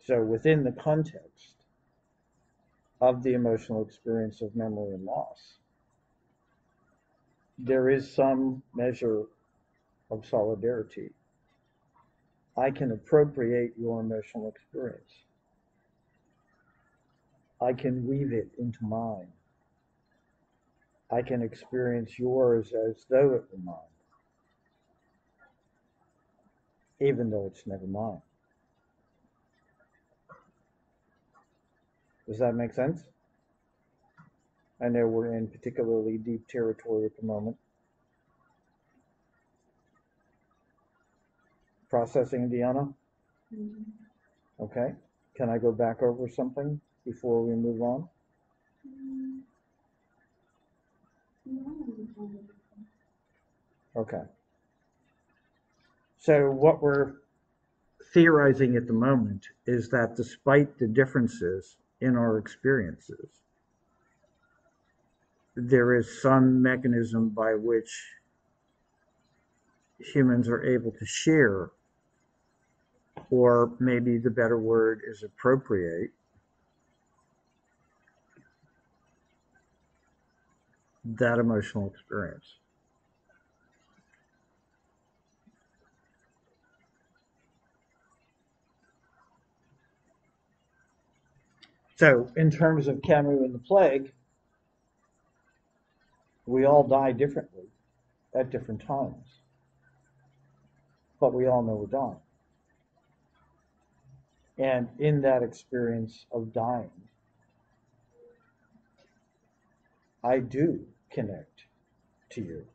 Speaker 1: So within the context of the emotional experience of memory and loss, there is some measure of solidarity. I can appropriate your emotional experience. I can weave it into mine. I can experience yours as though it were mine, even though it's never mine. Does that make sense? I know we're in particularly deep territory at the moment. Processing, Deanna? Okay. Can I go back over something before we move on? Okay. So what we're theorizing at the moment is that despite the differences in our experiences, there is some mechanism by which humans are able to share, or maybe the better word is appropriate, that emotional experience. So, in terms of Camus and the plague, we all die differently at different times, but we all know we're dying. And in that experience of dying, I do connect to you.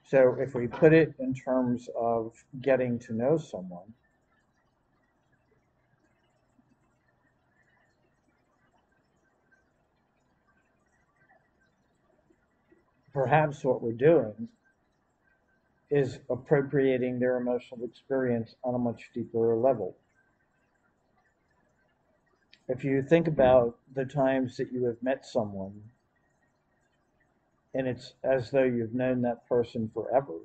Speaker 1: So if we put it in terms of getting to know someone, perhaps what we're doing is appropriating their emotional experience on a much deeper level. If you think about the times that you have met someone and it's as though you've known that person forever,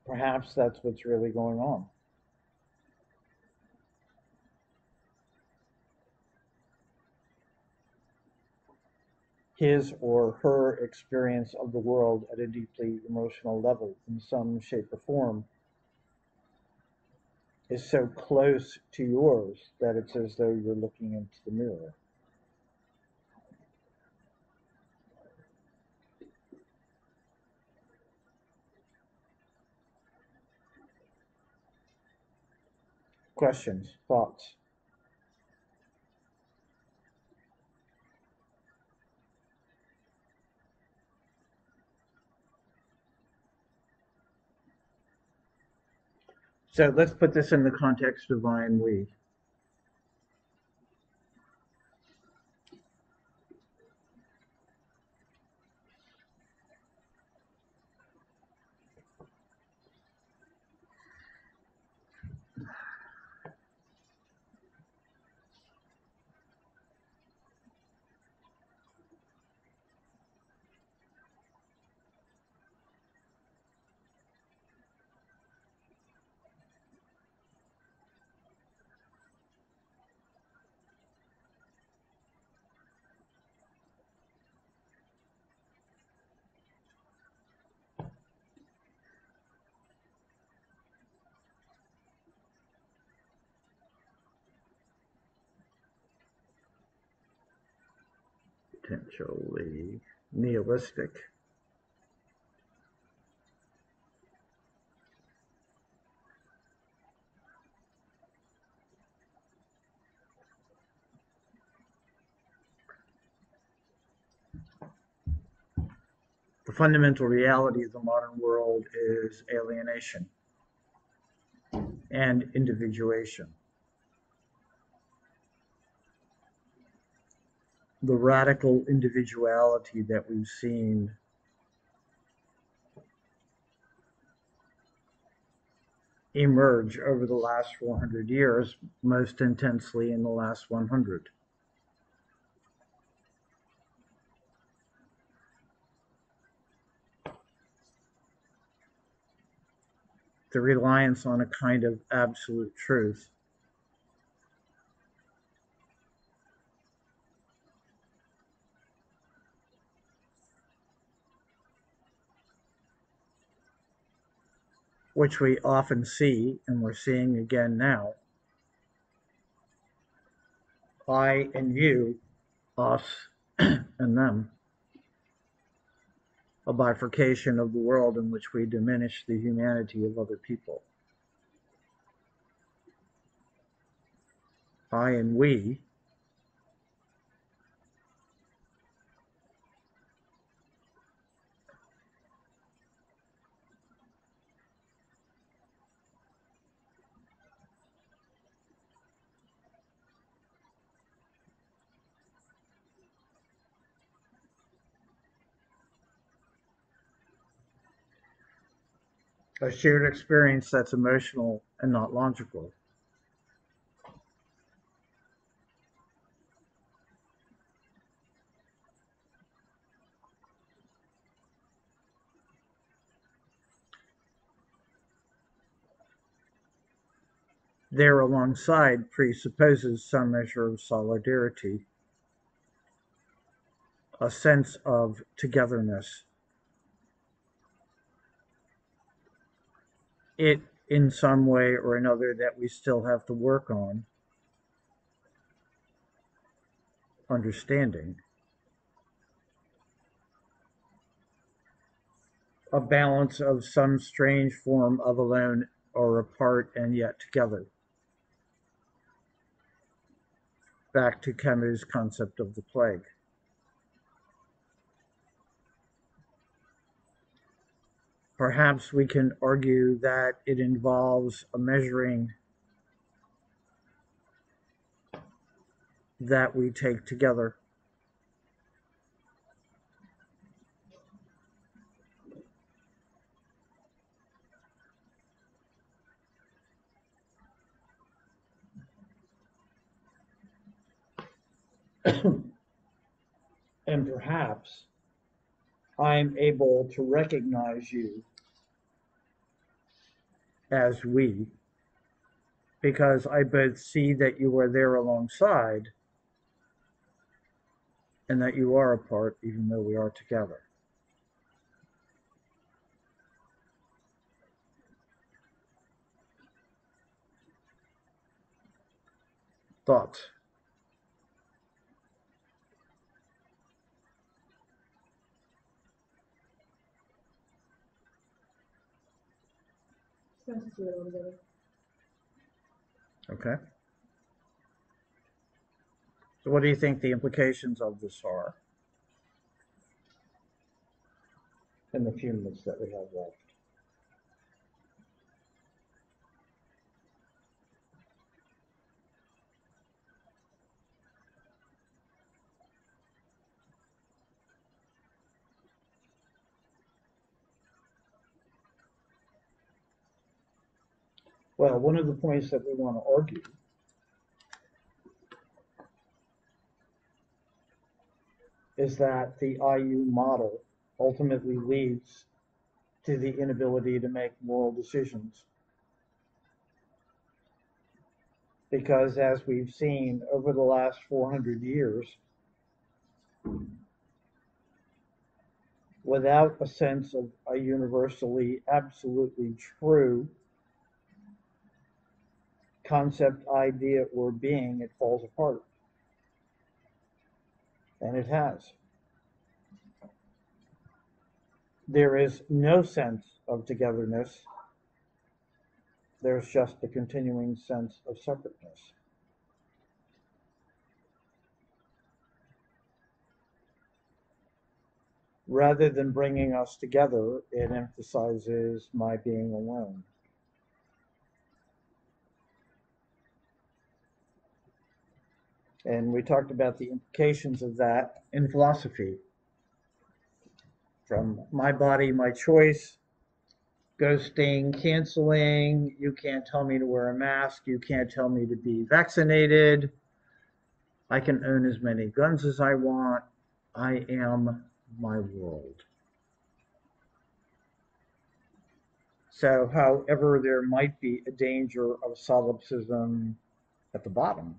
Speaker 1: perhaps that's what's really going on. His or her experience of the world at a deeply emotional level in some shape or form is so close to yours that it's as though you're looking into the mirror. Questions, thoughts? So let's put this in the context of I and we. Potentially nihilistic. The fundamental reality of the modern world is alienation and individuation. The radical individuality that we've seen emerge over the last 400 years, most intensely in the last 100. The reliance on a kind of absolute truth, which we often see, and we're seeing again now. I and you, us and them. A bifurcation of the world in which we diminish the humanity of other people. I and we a shared experience that's emotional and not logical. There alongside presupposes some measure of solidarity, a sense of togetherness. It, in some way or another, that we still have to work on understanding. A balance of some strange form of alone or apart and yet together. Back to Camus' concept of the plague. Perhaps we can argue that it involves a measuring that we take together. And perhaps I'm able to recognize you as we because I both see that you are there alongside and that you are apart even though we are together. Thoughts? Okay. So what do you think the implications of this are in the few minutes that we have left? Well, one of the points that we want to argue is that the IU model ultimately leads to the inability to make moral decisions. Because as we've seen over the last 400 years, without a sense of a universally, absolutely true concept, idea, or being, it falls apart. And it has. There is no sense of togetherness. There's just a continuing sense of separateness. Rather than bringing us together, it emphasizes my being alone. And we talked about the implications of that in philosophy. From my body, my choice, ghosting, canceling, you can't tell me to wear a mask, you can't tell me to be vaccinated, I can own as many guns as I want, I am my world. So, however, there might be a danger of solipsism at the bottom,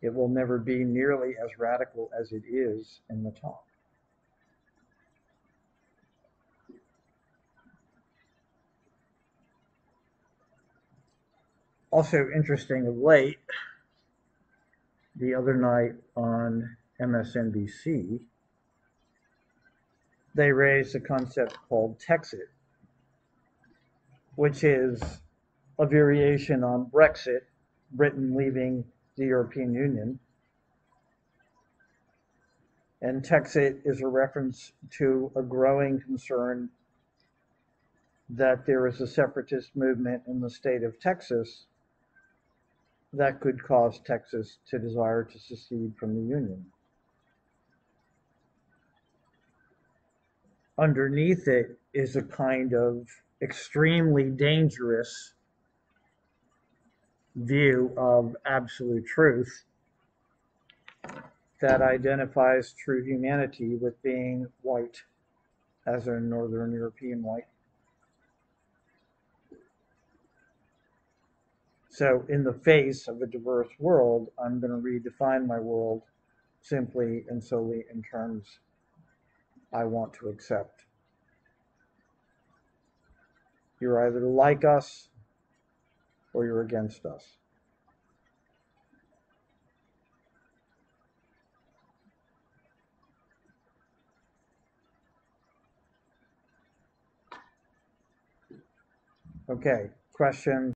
Speaker 1: it will never be nearly as radical as it is in the top. Also interesting of late, the other night on MSNBC, they raised a concept called Texit, which is a variation on Brexit, Britain leaving the European Union. And Texit is a reference to a growing concern that there is a separatist movement in the state of Texas that could cause Texas to desire to secede from the Union. Underneath it is a kind of extremely dangerous view of absolute truth that identifies true humanity with being white, as a Northern European white. So in the face of a diverse world, I'm going to redefine my world simply and solely in terms I want to accept. You're either like us or you're against us. Okay, question.